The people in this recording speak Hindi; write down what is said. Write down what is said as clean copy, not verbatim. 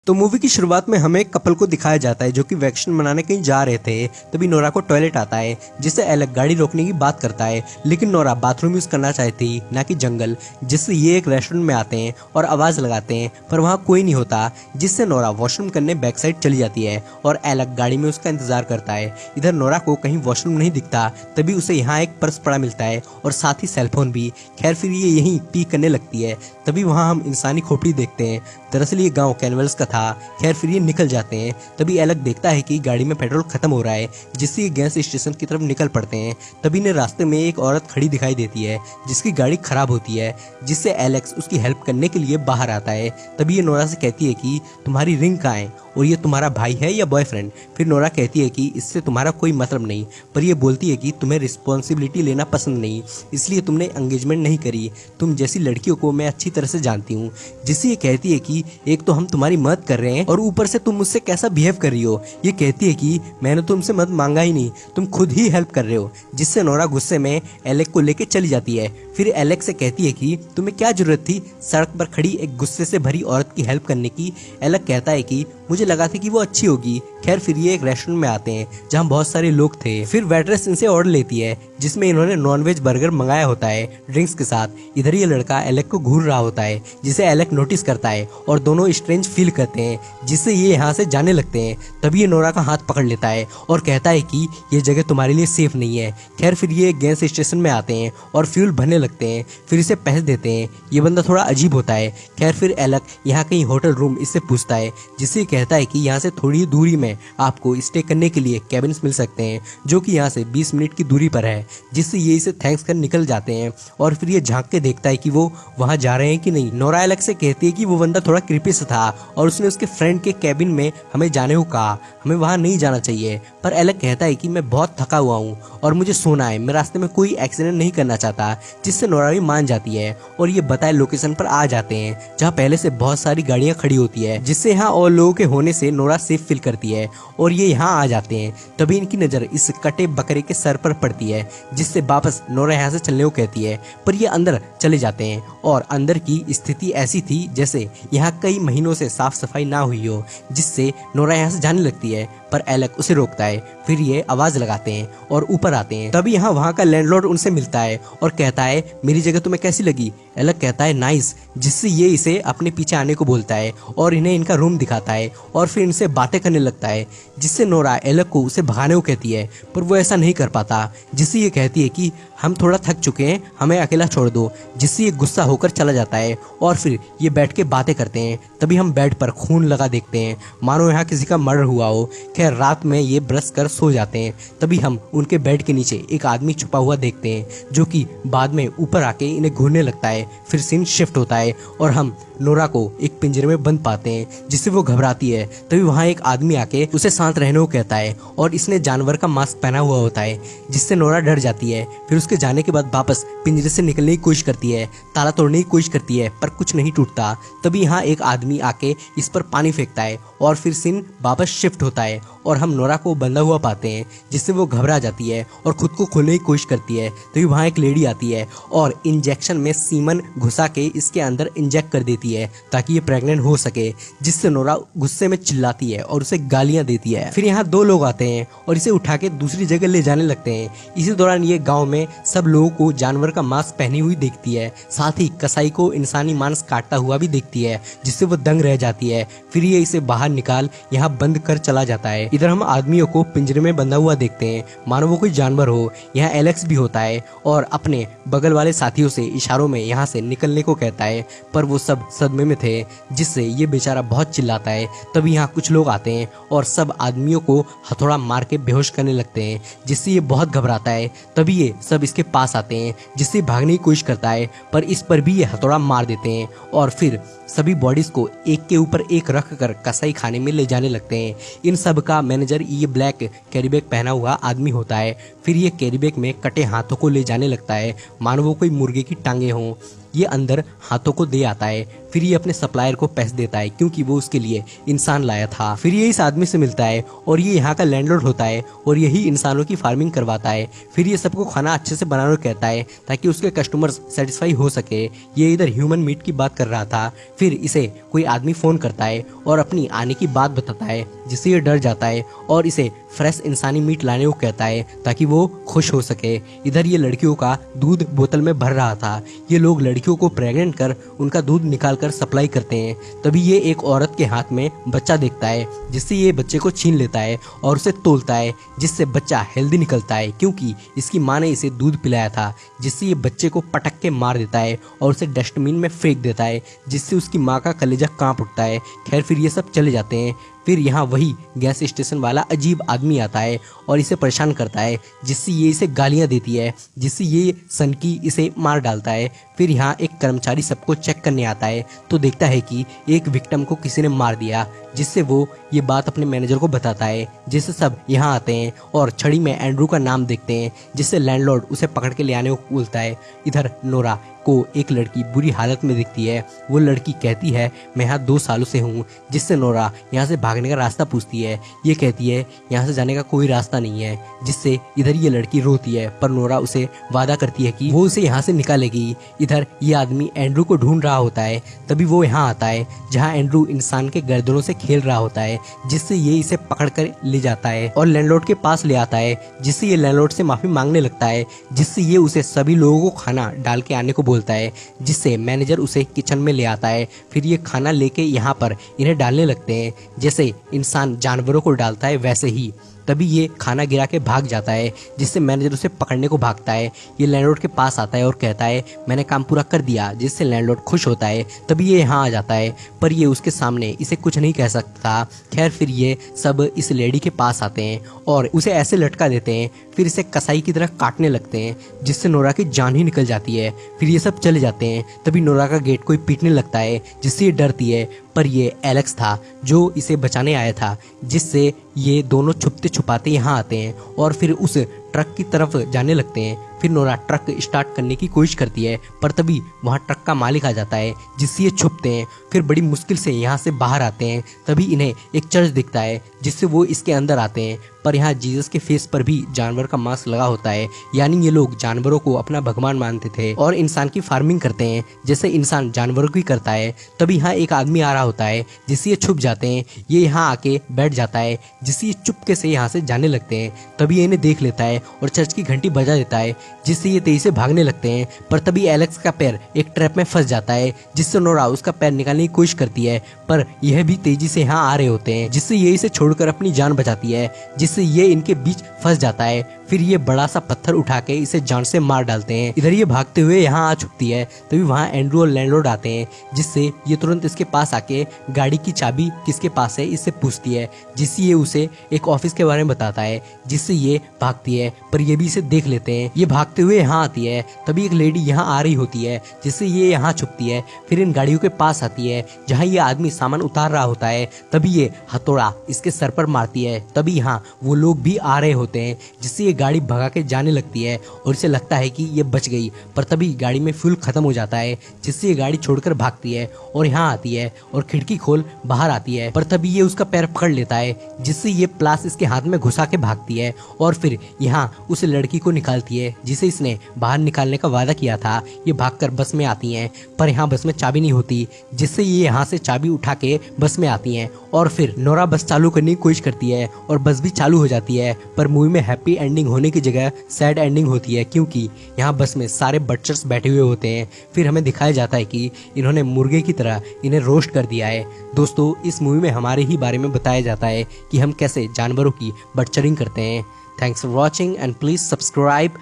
तो मूवी की शुरुआत में हमें एक कपल को दिखाया जाता है जो कि वैक्सीन बनाने कहीं जा रहे थे। तभी नोरा को टॉयलेट आता है, जिससे एलेक गाड़ी रोकने की बात करता है, लेकिन नोरा बाथरूम यूज करना चाहती ना कि जंगल। जिससे ये एक रेस्टोरेंट में आते हैं और आवाज लगाते हैं, पर वहाँ कोई नहीं होता। जिससे नोरा वॉशरूम करने बैक साइड चली जाती है और एलेक गाड़ी में उसका इंतजार करता है। इधर नोरा को कहीं वॉशरूम नहीं दिखता, तभी उसे यहाँ एक पर्स पड़ा मिलता है और साथ ही सेलफोन भी। खैर फिर ये यहीं पी करने लगती है। तभी वहाँ हम इंसानी खोपड़ी देखते हैं। दरअसल ये गाँव कैनवल्स का था। खैर फिर ये निकल जाते हैं। तभी एलेक देखता है कि गाड़ी में पेट्रोल खत्म हो रहा है, जिससे ये गैस स्टेशन की तरफ निकल पड़ते हैं। तभी ने रास्ते में एक औरत खड़ी दिखाई देती है जिसकी गाड़ी खराब होती है, जिससे एलेक्स उसकी हेल्प करने के लिए बाहर आता है। तभी ये नोरा से कहती है कि तुम्हारी रिंग कहाँ है और ये तुम्हारा भाई है या बॉयफ्रेंड। फिर नोरा कहती है कि इससे तुम्हारा कोई मतलब नहीं, पर ये बोलती है कि तुम्हें रिस्पॉन्सिबिलिटी लेना पसंद नहीं, इसलिए तुमने एंगेजमेंट नहीं करी। तुम जैसी लड़कियों को मैं अच्छी तरह से जानती हूँ। जिससे ये कहती है कि एक तो हम तुम्हारी मदद कर रहे हैं और ऊपर से तुम मुझसे कैसा बिहेव कर रही हो। ये कहती है कि मैंने तुमसे मदद मांगा ही नहीं, तुम खुद ही हेल्प कर रहे हो। जिससे नोरा गुस्से में एलेक को लेके चली जाती है। फिर एलेक से कहती है कि तुम्हें क्या जरूरत थी सड़क पर खड़ी एक गुस्से से भरी औरत की हेल्प करने की। एलेक कहता है कि मुझे लगा था कि वो अच्छी होगी। खैर फिर ये एक रेस्टोरेंट में आते हैं जहाँ बहुत सारे लोग थे। फिर वेट्रेस इनसे ऑर्डर लेती है, जिसमें इन्होंने नॉनवेज बर्गर मंगाया होता है ड्रिंक्स के साथ। इधर ये लड़का एलेक को घूर रहा होता है, जिसे एलेक नोटिस करता है और दोनों स्ट्रेंज फील करते हैं, जिससे ये यहाँ से जाने लगते हैं। तभी ये नोरा का हाथ पकड़ लेता है और कहता है कि ये जगह तुम्हारे लिए सेफ नहीं है। खैर फिर ये गैस स्टेशन में आते हैं और फ्यूल भरने लगते हैं। फिर इसे पैसे देते हैं। ये बंदा थोड़ा अजीब होता है। खैर फिर एलेक यहाँ कहीं होटल रूम इससे पूछता है, जिससे कहता है कि यहाँ से थोड़ी दूरी में आपको स्टे करने के लिए कैबिन्स मिल सकते हैं, जो कि यहाँ से 20 मिनट की दूरी पर है। जिससे ये इसे थैंक्स कर निकल जाते हैं और फिर ये झांक के देखता है कि वो वहाँ जा रहे हैं कि नहीं। नोरा एलेक से कहती है कि वो बंदा थोड़ा क्रीपी सा था और उसने उसके फ्रेंड के कैबिन में हमें जाने को कहा, हमें वहाँ नहीं जाना चाहिए। पर एलेक कहता है कि मैं बहुत थका हुआ हूँ और मुझे सोना है, मैं रास्ते में कोई एक्सीडेंट नहीं करना चाहता। जिससे नोरा भी मान जाती है और ये बताए लोकेशन पर आ जाते हैं, जहाँ पहले से बहुत सारी गाड़ियाँ खड़ी होती है। जिससे यहाँ और लोगों के होने से नोरा सेफ फील करती है और ये यहाँ आ जाते हैं। तभी इनकी नज़र इस कटे बकरे के सर पर पड़ती है, जिससे वापस नोरा यहाँ से चलने को कहती है। पर ये अंदर चले जाते हैं और अंदर की स्थिति ऐसी थी जैसे यहाँ कई महीनों से साफ सफाई ना हुई हो, जिससे नोरा यहाँ से जाने लगती है। पर एलेक उसे रोकता है। फिर ये आवाज लगाते हैं और ऊपर आते हैं। तभी यहाँ वहाँ का लैंडलॉर्ड उनसे मिलता है और कहता है मेरी जगह तुम्हें कैसी लगी। एलेक कहता है नाइस। जिससे ये इसे अपने पीछे आने को बोलता है और इन्हें इनका रूम दिखाता है और फिर इनसे बातें करने लगता है। जिससे नोरा एलेक को उसे भगाने को कहती है, पर वो ऐसा नहीं कर पाता। जिससे ये कहती है कि हम थोड़ा थक चुके हैं, हमें अकेला छोड़ दो। जिससे ये गुस्सा होकर चला जाता है और फिर ये बैठ के बातें करते हैं। तभी हम बेड पर खून लगा देखते हैं, मानो यहाँ किसी का मर्डर हुआ हो। खैर रात में ये ब्रश कर सो जाते हैं। तभी हम उनके बेड के नीचे एक आदमी छुपा हुआ देखते हैं, जो कि बाद में ऊपर आके इन्हें घूरने लगता है। फिर सीन शिफ्ट होता है और हम नोरा को एक पिंजरे में बंद पाते हैं, जिससे वो घबराती है। तभी वहाँ एक आदमी आके उसे शांत रहने को कहता है और इसने जानवर का मास्क पहना हुआ होता है, जिससे नोरा डर जाती है। फिर उसके जाने के बाद वापस पिंजरे से निकलने की कोशिश करती है, ताला तोड़ने की कोशिश करती है, पर कुछ नहीं टूटता। तभी यहाँ एक आदमी आके इस पर पानी फेंकता है और फिर सीन वापस शिफ्ट होता है और हम नोरा को बंधा हुआ पाते हैं, जिससे वो घबरा जाती है और खुद को खोलने की कोशिश करती है। तभी वहाँ एक लेडी आती है और इंजेक्शन में सीमन घुसा के इसके अंदर इंजेक्ट कर देती है ताकि ये प्रेग्नेंट हो सके। जिससे नोरा गुस्से में चिल्लाती है और उसे गालियां देती है। फिर यहाँ दो लोग आते हैं और इसे उठा के दूसरी जगह ले जाने लगते हैं। इसी दौरान ये गाँव में सब लोगों को जानवर का मांस पहनी हुई देखती है, साथ ही कसाई को इंसानी मांस काटता हुआ भी देखती है, जिससे वो दंग रह जाती है। फिर ये इसे बाहर निकाल यहाँ बंद कर चला जाता है। इधर हम आदमियों को पिंजरे में बंधा हुआ देखते हैं, मानो वो कोई जानवर हो। यहाँ एलेक्स भी होता है और अपने बगल वाले साथियों से इशारों में यहाँ से निकलने को कहता है, पर वो सब सदमे में थे, जिससे ये बेचारा बहुत चिल्लाता है। तभी यहाँ कुछ लोग आते हैं और सब आदमियों को हथौड़ा मार के बेहोश करने लगते हैं, जिससे ये बहुत घबराता है। तभी ये सब इसके पास आते हैं, जिससे भागने की कोशिश करता है, पर इस पर भी ये हथौड़ा मार देते हैं और फिर सभी बॉडीज को एक के ऊपर एक रख कर कसाई खाने में ले जाने लगते हैं। इन सब का मैनेजर ये ब्लैक कैरी बैग पहना हुआ आदमी होता है। फिर ये कैरी बैग में कटे हाथों को ले जाने लगता है, मानो वो कोई मुर्गे की टांगे हों। ये अंदर हाथों को दे आता है। फिर ये अपने सप्लायर को पैसे देता है क्योंकि वो उसके लिए इंसान लाया था। फिर ये इस आदमी से मिलता है और ये यहाँ का लैंडलॉर्ड होता है और यही इंसानों की फार्मिंग करवाता है। फिर ये सबको खाना अच्छे से बनाने को कहता है ताकि उसके कस्टमर्स सेटिस्फाई हो सके। ये इधर ह्यूमन मीट की बात कर रहा था। फिर इसे कोई आदमी फोन करता है और अपनी आने की बात बताता है, जिससे ये डर जाता है और इसे फ्रेश इंसानी मीट लाने को कहता है ताकि वो खुश हो सके। इधर ये लड़कियों का दूध बोतल में भर रहा था। ये लोग लड़कियों को प्रेग्नेंट कर उनका दूध निकाल कर सप्लाई करते हैं। तभी ये एक औरत के हाथ में बच्चा देखता है, जिससे ये बच्चे को छीन लेता है और उसे तोलता है, जिससे बच्चा हेल्दी निकलता है क्योंकि इसकी माँ ने इसे दूध पिलाया था। जिससे ये बच्चे को पटक के मार देता है और उसे डस्टबिन में फेंक देता है, जिससे उसकी माँ का कलेजा कांप उठता है। खैर फिर ये सब चले जाते हैं। फिर यहाँ वही गैस स्टेशन वाला अजीब आदमी आता है और इसे परेशान करता है, जिससे ये इसे गालियाँ देती है, जिससे ये सनकी इसे मार डालता है। फिर यहाँ एक कर्मचारी सबको चेक करने आता है तो देखता है कि एक विक्टिम को किसी ने मार दिया, जिससे वो ये बात अपने मैनेजर को बताता है, जिससे सब यहाँ आते हैं और छड़ी में एंड्रू का नाम देखते हैं, जिससे लैंडलॉर्ड उसे पकड़ के ले आने को बोलता है। इधर नोरा को एक लड़की बुरी हालत में दिखती है। वो लड़की कहती है मैं यहाँ 2 सालों से हूँ, जिससे नोरा यहाँ से भागने का रास्ता पूछती है। ये कहती है यहाँ से जाने का कोई रास्ता नहीं है, जिससे इधर ये लड़की रोती है, पर नोरा उसे वादा करती है कि वो उसे यहाँ से निकालेगी। इधर ये आदमी एंड्रू को ढूंढ रहा होता है। तभी वो यहाँ आता है जहाँ एंड्रू इंसान के गर्दनों से खेल रहा होता है, जिससे ये इसे पकड़ कर ले जाता है और लैंडलॉर्ड के पास ले आता है, जिससे ये लैंडलॉर्ड से माफी मांगने लगता है, जिससे ये उसे सभी लोगों को खाना डाल के आने को बोलता है, जिससे मैनेजर उसे किचन में ले आता है। फिर ये खाना लेके यहाँ पर इन्हें डालने लगते हैं, जैसे इंसान जानवरों को डालता है वैसे ही। तभी ये खाना गिरा के भाग जाता है, जिससे मैनेजर उसे पकड़ने को भागता है। ये लैंडलॉर्ड के पास आता है और कहता है मैंने काम पूरा कर दिया, जिससे लैंडलॉर्ड खुश होता है। तभी ये यहाँ आ जाता है, पर ये उसके सामने इसे कुछ नहीं कह सकता। खैर फिर ये सब इस लेडी के पास आते हैं और उसे ऐसे लटका देते हैं, फिर इसे कसाई की तरह काटने लगते हैं, जिससे नोरा की जान ही निकल जाती है। फिर ये सब चले जाते हैं। तभी नोरा का गेट कोई पीटने लगता है, जिससे ये डरती है, पर ये एलेक्स था जो इसे बचाने आया था, जिससे ये दोनों छुपते छुपाते यहाँ आते हैं और फिर उस ट्रक की तरफ जाने लगते हैं। फिर नोरा ट्रक स्टार्ट करने की कोशिश करती है, पर तभी वहाँ ट्रक का मालिक आ जाता है, जिससे ये छुपते हैं। फिर बड़ी मुश्किल से यहाँ से बाहर आते हैं। तभी इन्हें एक चर्च दिखता है, जिससे वो इसके अंदर आते हैं, पर यहाँ जीसस के फेस पर भी जानवर का मास्क लगा होता है। यानी ये लोग जानवरों को अपना भगवान मानते थे और इंसान की फार्मिंग करते हैं, जैसे इंसान जानवरों की करता है। तभी यहाँ एक आदमी आ रहा होता है, जिससे ये छुप जाते हैं। ये यहाँ आके बैठ जाता है, जिससे ये चुपके से यहाँ से जाने लगते हैं। तभी ये इन्हें देख लेता है और चर्च की घंटी बजा देता है, जिससे ये तेजी से भागने लगते हैं। पर तभी एलेक्स का पैर एक ट्रैप में फंस जाता है, जिससे नोरा उसका पैर निकालने की कोशिश करती है, पर यह भी तेजी से यहाँ आ रहे होते हैं, जिससे ये इसे छोड़कर अपनी जान बचाती है, जिससे ये इनके बीच फंस जाता है। फिर ये बड़ा सा पत्थर उठा के इसे जान से मार डालते हैं। इधर ये भागते हुए यहाँ आ छुपती है। तभी वहाँ एंड्रू और लैंडलॉर्ड आते हैं, जिससे ये तुरंत इसके पास आके गाड़ी की चाबी किसके पास है इससे पूछती है, जिससे ये उसे एक ऑफिस के बारे में बताता है, जिससे ये भागती है, पर ये भी इसे देख लेते हैं। ये भागते हुए यहाँ आती है। तभी एक लेडी यहाँ आ रही होती है, जिससे ये यहाँ छुपती है। फिर इन गाड़ियों के पास आती है जहाँ ये आदमी सामान उतार रहा होता है। तभी ये हथौड़ा इसके सर पर मारती है। तभी यहाँ वो लोग भी आ रहे होते हैं, जिससे ये गाड़ी भगा के जाने लगती है और इसे लगता है कि ये बच गई, पर तभी गाड़ी में फ्यूल खत्म हो जाता है, जिससे ये गाड़ी छोड़कर भागती है और यहाँ आती है और खिड़की खोल बाहर आती है। पर तभी ये उसका पैर पकड़ लेता है, जिससे ये प्लास इसके हाथ में घुसा के भागती है और फिर यहाँ उस लड़की को निकालती है, जिसे इसने बाहर निकालने का वादा किया था। ये भागकर बस में आती हैं, पर यहाँ बस में चाबी नहीं होती, जिससे ये यहाँ से चाबी उठा के बस में आती हैं और फिर नोरा बस चालू करने की कोशिश करती है और बस भी चालू हो जाती है। पर मूवी में हैप्पी एंडिंग होने की जगह सैड एंडिंग होती है, क्योंकि यहाँ बस में सारे बटचर्स बैठे हुए होते हैं। फिर हमें दिखाया जाता है कि इन्होंने मुर्गे की तरह इन्हें रोस्ट कर दिया है। दोस्तों, इस मूवी में हमारे ही बारे में बताया जाता है कि हम कैसे जानवरों की बटचरिंग करते हैं। Thanks for watching and please subscribe